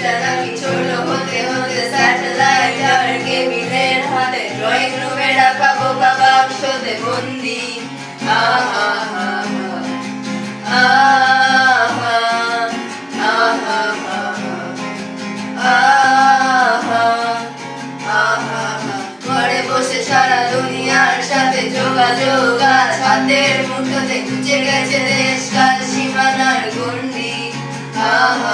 এটা নাকি ছোট হতে হতে স্যাটেলাইট আর কেবিনের হাতে ড্রয়িং রুমে রাখা বোকা বাক্সতে বন্দি আহা আহা আহা আহা আহা ঘরে বসে সারা দুনিয়ার সাথে যোগাযোগ আজ হাতের মুঠোতে ঘুচে গেছে দেশ কাল সীমানার গণ্ডি আহা